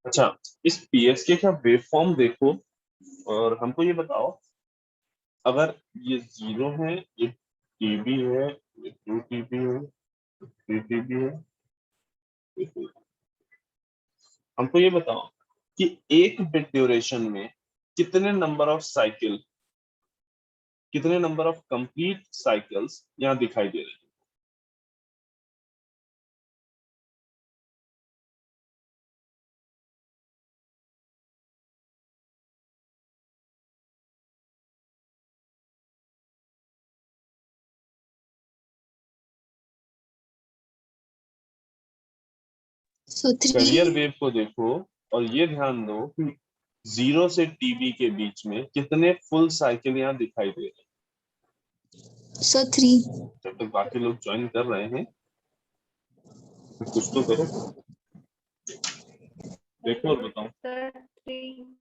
अच्छा, इस पीएसके का वेव फॉर्म देखो और हमको ये बताओ, अगर ये 0 है, ये टीबी है, ये 2 टीबी है, 3 टीबी है, हमको ये बताओ कि एक बिट ड्यूरेशन में कितने नंबर ऑफ साइकिल, कितने नंबर ऑफ कंप्लीट साइकिल्स यहाँ दिखाई दे रहे हैं। So 3. कैरियर वेव को देखो और ये ध्यान दो कि 0 से टीबी के बीच में कितने फुल साइकिल यहाँ दिखाई दे रहे हैं। So 3. जब तक बाकी लोग ज्वाइन कर रहे हैं तो कुछ तो करो, देखो और बताओ। सर 3।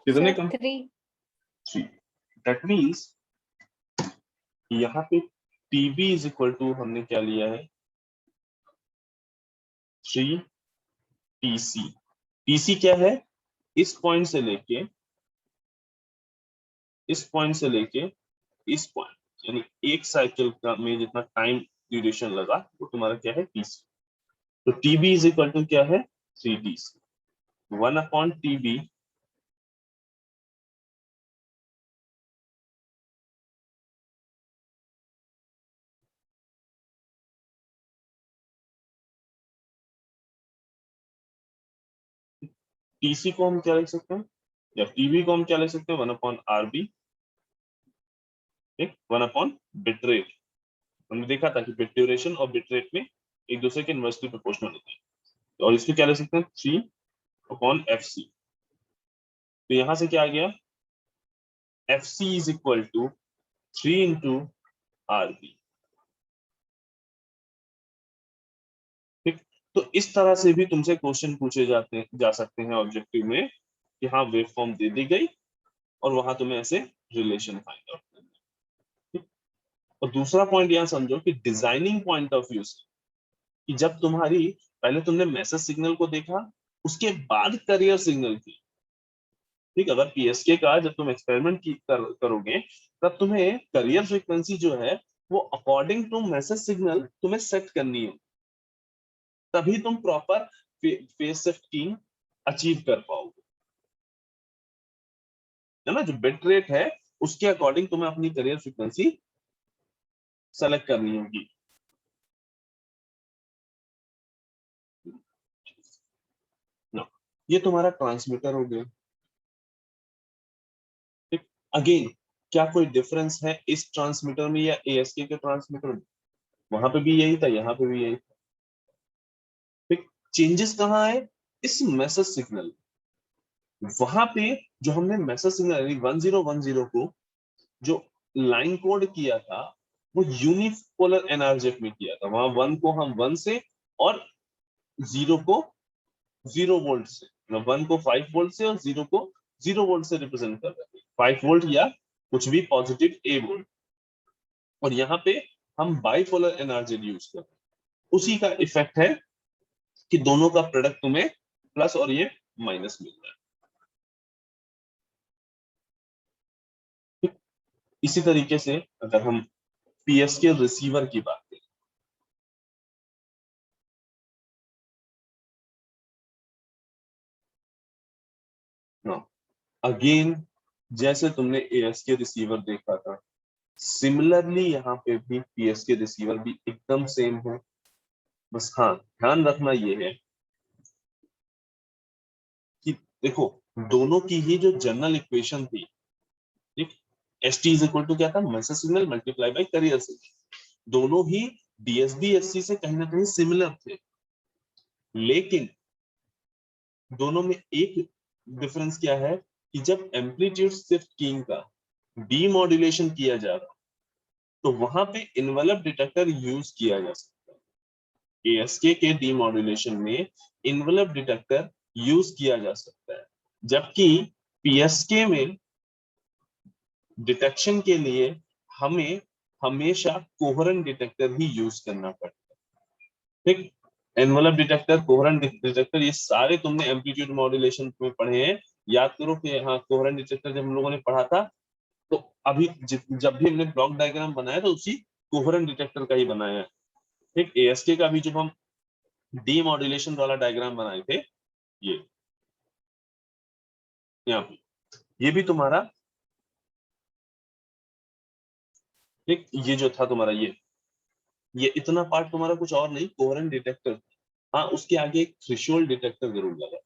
कितने कम? 3। 3। दैट मीन्स यहाँ पे टीबी इज इक्वल टू हमने क्या लिया है, 3 टीसी। टीसी क्या है, इस पॉइंट से लेके इस पॉइंट से लेके इस पॉइंट, यानी एक साइकिल का में जितना टाइम ड्यूरेशन लगा वो तुम्हारा क्या है, टीसी। तो टीबी इज इक्वल टू क्या है, 3 टीसी। 1/टीबी टीसी को हम क्या लिख सकते हैं, या टीबी को हम क्या लिख सकते हैं, 1/आरबी, ठीक, 1/बिट रेट। हमने देखा था कि बिट ड्यूरेशन और बिट रेट में एक दूसरे के इनवर्सली प्रोपोर्शनल होते हैं। और इसको क्या लिख सकते हैं, 3/FC। तो यहां से क्या आ गया, FC is equal to 3 into RB. ठीक, तो इस तरह से भी तुमसे क्वेश्चन पूछे जा सकते हैं ऑब्जेक्टिव में कि हाँ वेव फॉर्म दे दी गई और वहां तुम्हें ऐसे रिलेशन फाइंड आउट करना है। ठीक? और दूसरा पॉइंट यहाँ समझो कि डिजाइनिंग पॉइंट ऑफ व्यू से, कि जब तुम्हारी, पहले तुमने मैसेज सिग्नल को देखा, उसके बाद करियर सिग्नल की। ठीक, अगर पीएसके का जब तुम एक्सपेरिमेंट करोगे तब तुम्हें करियर फ्रीक्वेंसी जो है वो अकॉर्डिंग टू मैसेज सिग्नल तुम्हें सेट करनी है, तभी तुम प्रॉपर फेज शिफ्ट की अचीव कर पाओगे, है ना। जो बिट रेट है उसके अकॉर्डिंग तुम्हें अपनी करियर फ्रीक्वेंसी सेलेक्ट करनी होगी। ना, ये तुम्हारा ट्रांसमीटर हो गया। ठीक, अगेन क्या कोई डिफरेंस है इस ट्रांसमीटर में या एएसके के ट्रांसमीटर में? वहां पे भी यही था, यहाँ पे भी यही था। ठीक, चेंजेस कहाँ है, इस मैसेज सिग्नल। वहां पे जो हमने मैसेज सिग्नल यानी 1010 को जो लाइन कोड किया था वो यूनिपोलर एनर्जेट में किया था। वहां 1 को हम 1 से और 0 को 0 वोल्ट से, मतलब 1 को 5 वोल्ट से और 0 को 0 वोल्ट से रिप्रेजेंट कर रहे थे, 5 वोल्ट या कुछ भी पॉजिटिव ए वोल्ट। और यहाँ पे हम बाइपोलर एनर्जी यूज कर रहे हैं, उसी का इफेक्ट है कि दोनों का प्रोडक्ट तुम्हें प्लस और ये माइनस मिल रहा है। ठीक? इसी तरीके से अगर हम पीएसके रिसीवर की बात करें, अगेन जैसे तुमने एएसके रिसीवर देखा था, सिमिलरली यहाँ पे भी पीएसके रिसीवर भी एकदम सेम है। बस हाँ ध्यान रखना ये है कि देखो दोनों की ही जो जनरल इक्वेशन थी, ठीक, S T is equal to क्या था, message signal multiply by carrier signal, दोनों ही DSB-SC से कहीं ना कहीं सिमिलर थे, लेकिन दोनों में एक डिफरेंस क्या है कि जब एम्पलीट्यूड शिफ्ट कीइंग का डीमॉड्यूलेशन किया जा रहा तो वहां पे इन्वेलप डिटेक्टर यूज किया जा सकता है। ASK के डीमॉड्यूलेशन में इन्वेलप डिटेक्टर यूज किया जा सकता है, जबकि PSK में डिटेक्शन के लिए हमें हमेशा कोहेरेंट डिटेक्टर ही यूज करना पड़ता है। ठीक, एनवलप डिटेक्टर, कोहेरेंट डिटेक्टर, ये सारे तुमने एम्पलीट्यूड मॉड्यूलेशन में पढ़े हैं। याद करो कि हाँ, कोहेरेंट डिटेक्टर जब हम लोगों ने पढ़ा था तो अभी जब भी हमने ब्लॉक डायग्राम बनाया तो उसी कोहेरेंट डिटेक्टर का ही बनाया है। ठीक, ASK का भी जब हम डीमॉड्यूलेशन वाला डायग्राम बनाए थे, ये यहाँ पे, ये भी तुम्हारा, ठीक, ये जो था तुम्हारा, ये इतना पार्ट तुम्हारा कुछ और नहीं, कोहेरेंट डिटेक्टर। हाँ, उसके आगे एक थ्रेशोल्ड डिटेक्टर जरूर लगा।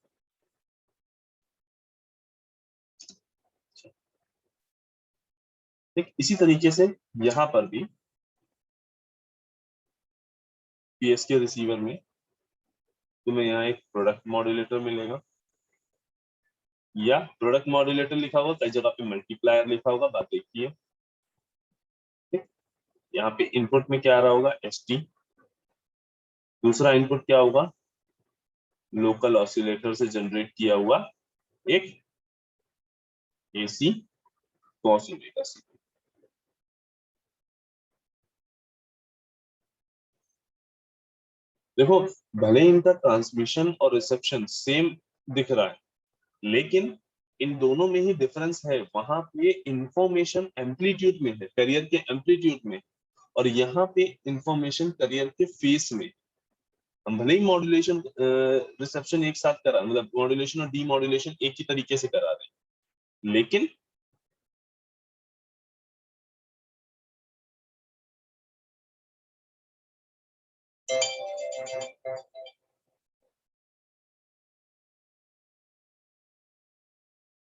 ठीक, इसी तरीके से यहाँ पर भी PSK रिसीवर में तुम्हें यहाँ एक प्रोडक्ट मॉड्यूलेटर मिलेगा, या प्रोडक्ट मॉड्यूलेटर लिखा होगा, कई जगह पे मल्टीप्लायर लिखा होगा, बात एक ही है। ठीक, यहाँ पे इनपुट में क्या आ रहा होगा, ST, दूसरा इनपुट क्या होगा, लोकल ऑसिलेटर से जनरेट किया हुआ एक AC cos ओमेगा C। देखो, भले ही इनका ट्रांसमिशन और रिसेप्शन सेम दिख रहा है, लेकिन इन दोनों में ही डिफरेंस है। वहां पे इंफॉर्मेशन एम्पलीट्यूड में है, करियर के एम्पलीट्यूड में, और यहाँ पे इंफॉर्मेशन करियर के फेस में। हम भले ही मॉड्यूलेशन रिसेप्शन एक साथ करा, मतलब मॉड्यूलेशन और डीमॉड्यूलेशन एक ही तरीके से करा रहे हैं, लेकिन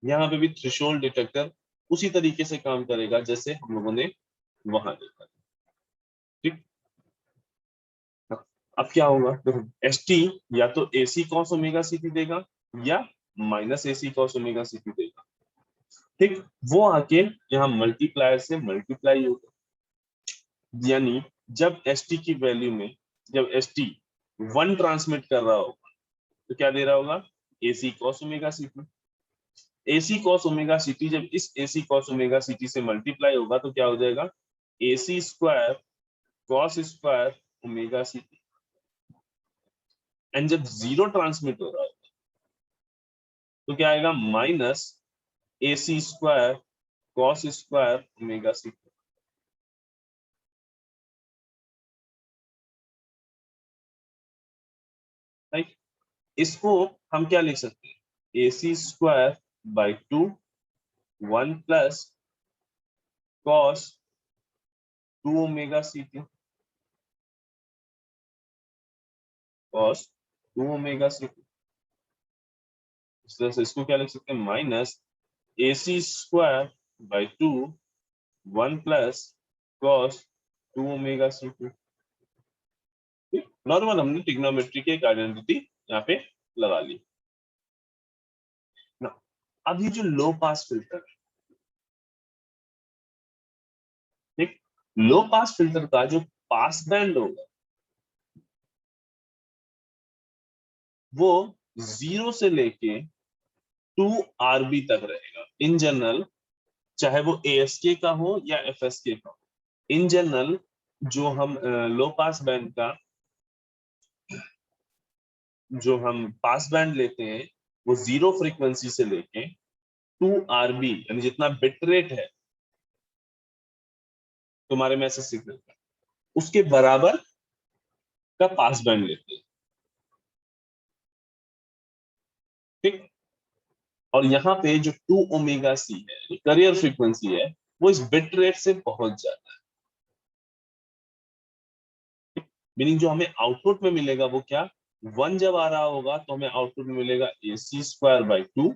यहाँ पे भी थ्रेशोल्ड डिटेक्टर उसी तरीके से काम करेगा जैसे हम लोगों ने वहां देखा। ठीक, अब क्या होगा, देखो, ST या तो AC cos ओमेगा CT देगा, या minus AC cos omega CT देगा। ठीक, वो आके यहाँ मल्टीप्लायर से मल्टीप्लाई होगा, यानी जब ST की वैल्यू में, जब ST 1 ट्रांसमिट कर रहा होगा तो क्या दे रहा होगा, AC cos omega CT। AC cos omega CT जब इस AC cos ओमेगा CT से मल्टीप्लाई होगा तो क्या हो जाएगा, AC square cos square omega CT। And जब 0 ट्रांसमिट हो रहा है तो क्या आएगा, minus AC square cos square omega CT। Right, इसको हम क्या लिख सकते हैं, AC square by 2 1 plus cos 2 omega CT, cos 2 omega CT। इस तरह से इसको क्या लिख सकते हैं, minus AC square by 2 1 plus cos 2 omega CT। Normal हमने ट्रिग्नोमेट्री की एक आइडेंटिटी यहाँ पे लगा ली ना। अब ये जो लो पास फिल्टर है, ठीक, लो पास फिल्टर का जो पास बैंड होगा वो 0 से लेके 2 RB तक रहेगा इन जनरल, चाहे वो ASK का हो या FSK का हो। इन जनरल जो हम लो पास बैंड का जो हम पास बैंड लेते हैं वो 0 फ्रीक्वेंसी से लेके 2 RB, यानी जितना बिट रेट है तुम्हारे मैसेज सिग्नल का, उसके बराबर का पास बैंड लेते हैं। ठीक, और यहाँ पे जो 2 ओमेगा C है, करियर फ्रीक्वेंसी है, वो इस बिट रेट से बहुत ज्यादा है। मीनिंग जो हमें आउटपुट में मिलेगा वो क्या, 1 जब आ रहा होगा तो हमें आउटपुट में मिलेगा AC स्क्वायर बाई 2,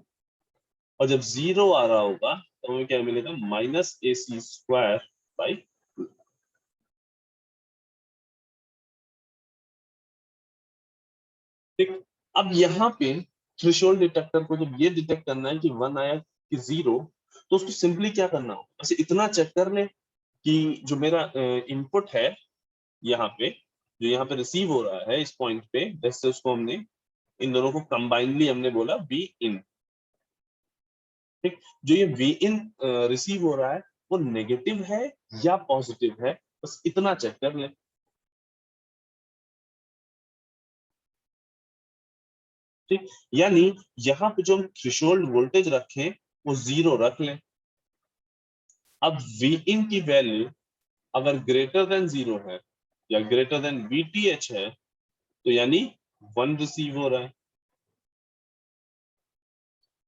और जब 0 आ रहा होगा तो हमें क्या मिलेगा, माइनस AC स्क्वायर बाई 2। अब यहाँ पे थ्रेशोल्ड डिटेक्टर को जब ये डिटेक्ट करना है कि 1 आया कि 0, तो उसको सिंपली क्या करना हो, बस इतना चेक कर ले कि जो मेरा इनपुट है यहाँ पे, जो यहाँ पे रिसीव हो रहा है इस पॉइंट पे, जैसे उसको हमने इन दोनों को कंबाइनली हमने बोला वी इन, ठीक। जो ये वी इन रिसीव हो रहा है वो नेगेटिव है या पॉजिटिव है, बस इतना चेक कर ले, ठीक। यानी यहाँ पे जो हम थ्रेशोल्ड वोल्टेज रखें वो 0 रख लें। अब वी इन की वैल्यू अगर ग्रेटर देन 0 है या ग्रेटर देन वीटीएच है, तो यानी 1 रिसीव हो रहा है,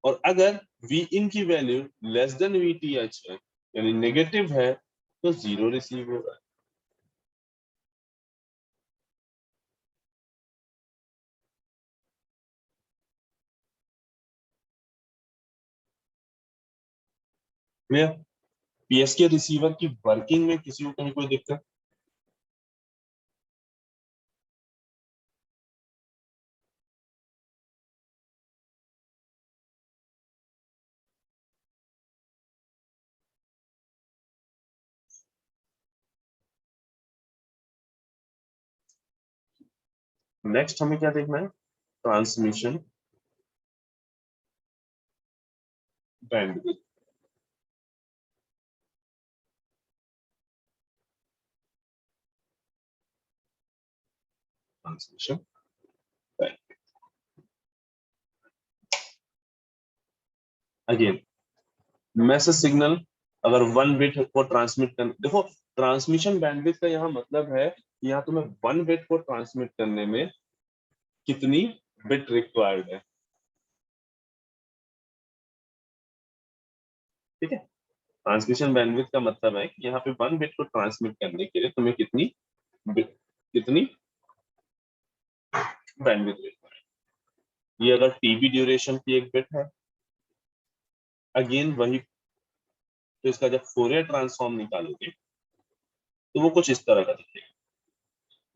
और अगर वी इन की वैल्यू लेस देन वीटीएच है यानी नेगेटिव है, तो 0 रिसीव हो रहा है। क्लियर? पीएसके रिसीवर की वर्किंग में किसी को कहीं कोई दिक्कत? नेक्स्ट हमें क्या देखना है? Transmission bandwidth. Transmission bandwidth again, message signal अगर 1 बिट को ट्रांसमिट कर, देखो ट्रांसमिशन बैंडविड्थ का यहाँ मतलब है कि यहाँ तुम्हें 1 बिट को ट्रांसमिट करने में कितनी बिट रिक्वायर्ड है, ठीक है। ट्रांसमिशन बैंडविड्थ का मतलब है कि यहाँ पे 1 बिट को ट्रांसमिट करने के लिए तुम्हें कितनी बिट, कितनी बैंडविड्थ रिक्वायर्ड। ये अगर टीबी ड्यूरेशन की एक बिट है, अगेन वही, तो इसका जब फोरियर ट्रांसफॉर्म निकालोगे तो वो कुछ इस तरह का दिखेगा,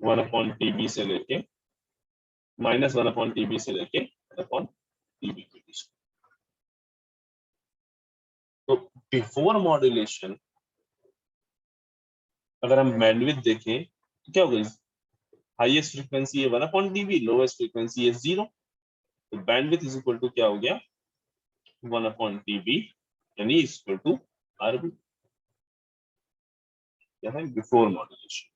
1/TB से लेके -1/TB से लेके 1/TB के बीच। तो बिफोर मॉड्यूलेशन अगर हम बैंडविड्थ देखें तो क्या होगा, हाईएस्ट फ्रीक्वेंसी है 1/TB, लोएस्ट फ्रीक्वेंसी है 0, तो बैंडविड्थ इज इक्वल टू क्या हो गया, 1/TB, यानी इक्वल टू आरबी, क्या है, बिफोर मॉड्यूलेशन।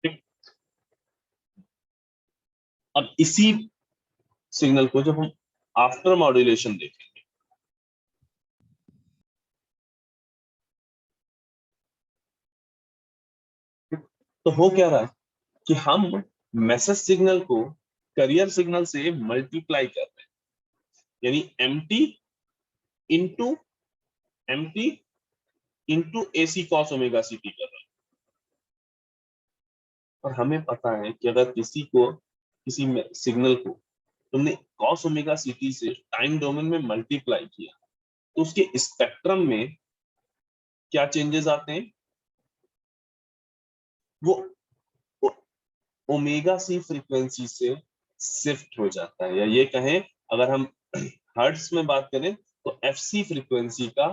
ठीक। अब इसी सिग्नल को जब हम आफ्टर मॉड्यूलेशन देखेंगे, तो हो क्या रहा है कि हम मैसेज सिग्नल को करियर सिग्नल से मल्टीप्लाई कर रहे हैं, यानी into M T into AC cos omega C T कर रहे हैं। और हमें पता है कि अगर किसी सिग्नल को तुमने कॉस ओमेगा सी टी से टाइम डोमेन में मल्टीप्लाई किया, तो उसके स्पेक्ट्रम में क्या चेंजेस आते हैं, वो ओमेगा सी फ्रीक्वेंसी से शिफ्ट हो जाता है, या ये कहें अगर हम हर्ट्ज में बात करें तो एफसी फ्रीक्वेंसी का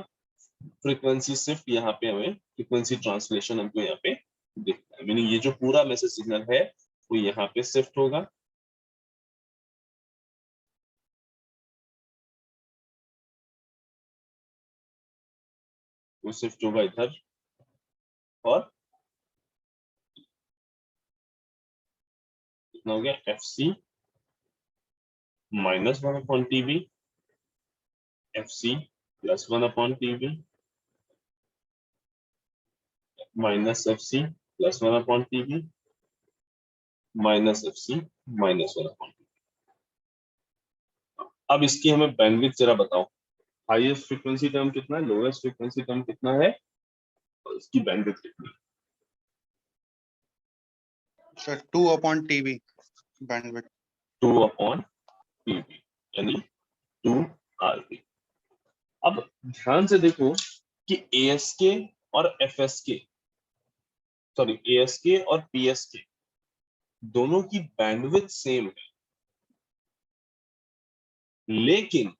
फ्रीक्वेंसी शिफ्ट यहाँ पे हमें फ्रीक्वेंसी ट्रांसलेशन हमको यहाँ पे दिखता है, मीनिंग ये जो पूरा मैसेज सिग्नल है वो यहाँ पे शिफ्ट होगा, वो शिफ्ट होगा इधर, और कितना हो गया, F C -1/TB, F C +1/TB, -FC +1/TB, -FC -1/TB। अब इसकी हमें बैंडविड्थ जरा बताओ, हाईएस्ट फ्रीक्वेंसी टर्म कितना है, लोएस्ट फ्रीक्वेंसी टर्म कितना है, और इसकी बैंडविड्थ कितनी है? Sir 2/TB bandwidth. 2/TB यानी 2 RB। अब ध्यान से देखो कि ASK और FSK, सॉरी ASK और PSK दोनों की बैंडविड्थ सेम है, लेकिन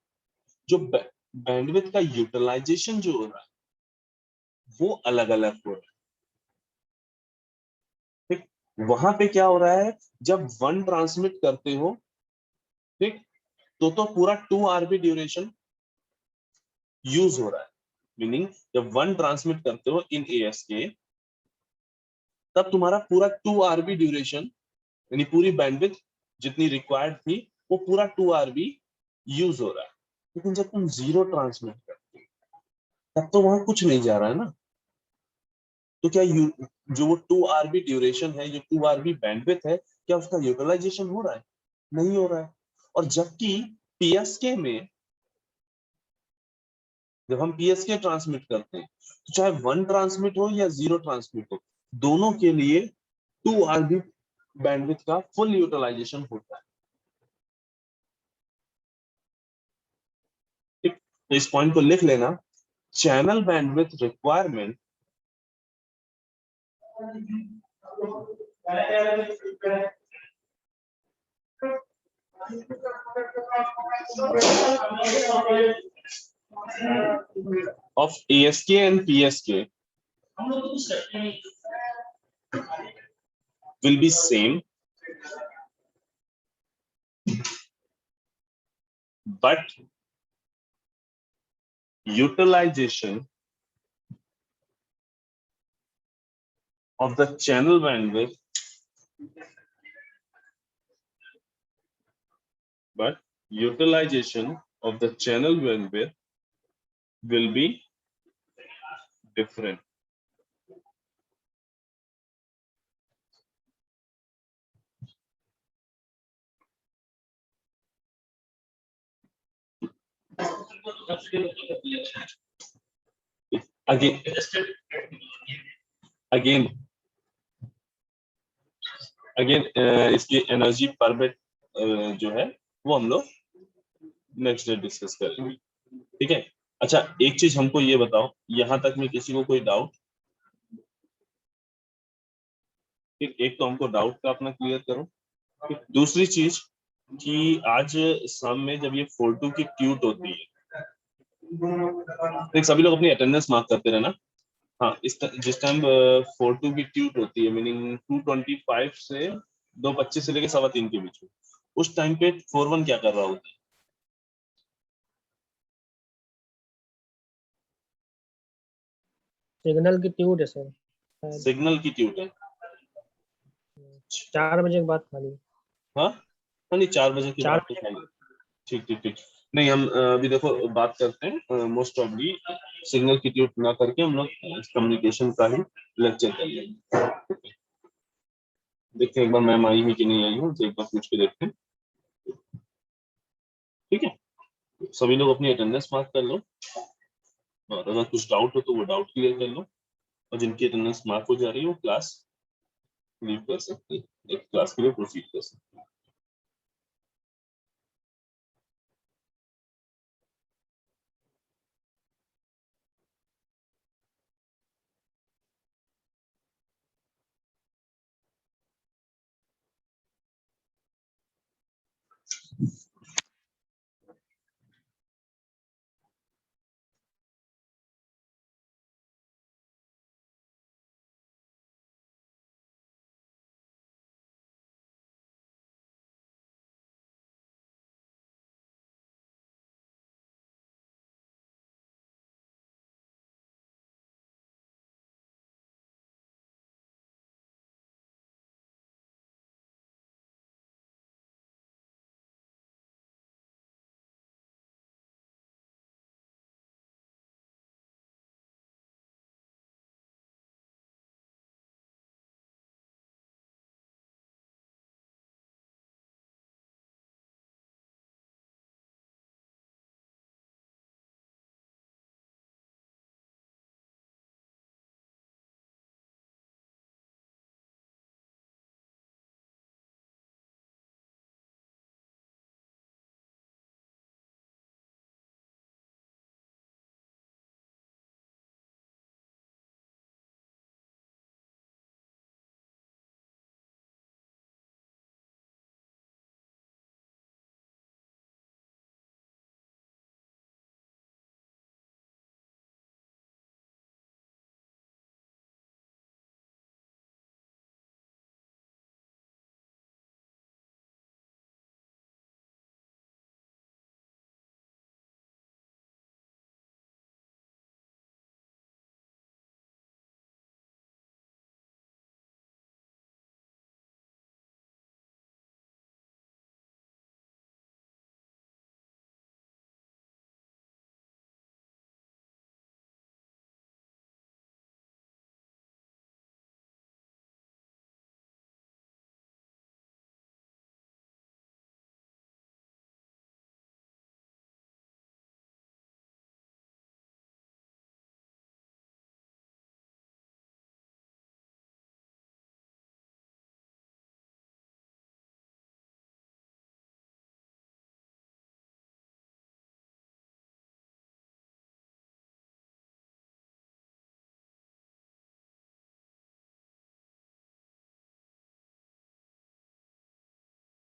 जो बैंडविड्थ का यूटिलाइजेशन जो हो रहा है वो अलग अलग हो रहा है। ठीक, वहां पे क्या हो रहा है, जब वन ट्रांसमिट करते हो, ठीक, तो पूरा 2 RB ड्यूरेशन यूज हो रहा है। मीनिंग जब वन ट्रांसमिट करते हो इन ASK, तब तुम्हारा पूरा 2 RB ड्यूरेशन, यानी पूरी बैंडविड्थ जितनी रिक्वायर्ड थी वो पूरा 2 RB यूज हो रहा है। लेकिन जब तुम 0 ट्रांसमिट करते हो तब तो वहां कुछ नहीं जा रहा है ना। तो क्या जो वो 2 RB ड्यूरेशन है, जो 2 RB बैंडविड्थ है, क्या उसका यूटिलाइजेशन हो रहा है? नहीं हो रहा है। और जबकि PSK में जब हम PSK ट्रांसमिट करते हैं, तो चाहे 1 ट्रांसमिट हो या 0 ट्रांसमिट हो, दोनों के लिए 2 RB बैंडविड्थ का फुल यूटिलाइजेशन होता है। ठीक, तो इस पॉइंट को लिख लेना, channel bandwidth requirement of ASK and PSK will be same, but utilization of the channel bandwidth will be different. Again इसकी एनर्जी पर बिट जो है वो हम लोग नेक्स्ट डे डिस्कस करेंगे। ठीक है, अच्छा एक चीज हमको ये बताओ, यहां तक में किसी को कोई डाउट? ठीक, एक तो हमको डाउट का अपना क्लियर करो। ठीक, दूसरी चीज कि आज शाम में जब ये 4-2 की ट्यूट होती है, देख सभी लोग अपनी अटेंडेंस मार्क करते रहना। हाँ, जिस टाइम 4-2 की ट्यूट होती है, मीनिंग 2:25 से 2:25 से लेके 3:15 के बीच में, उस टाइम पे 4-1 क्या कर रहा होता है? सिग्नल की ट्यूट है सर। सिग्नल की ट्यूट है। 4 बजे के बाद खाली। हाँ हाँ, नहीं 4 बजे की बात तो खाली। ठीक ठीक ठीक, नहीं हम अभी देखो बात करते हैं, मोस्ट ऑफली सिग्नल की ट्यूट ना करके हम लोग कम्युनिकेशन का ही लेक्चर कर लेंगे। देखते हैं एक बार मैम आई है कि नहीं आई है, तो एक बार पूछ के देखते हैं। ठीक है, सभी लोग अपनी अटेंडेंस मार्क कर लो, और अगर कुछ डाउट हो तो वो डाउट क्लियर कर लो, और जिनकी अटेंडेंस मार्क हो जा रही है वो क्लास लीव कर सकते हैं, एक क्लास के लिए प्रोसीड कर सकते हैं।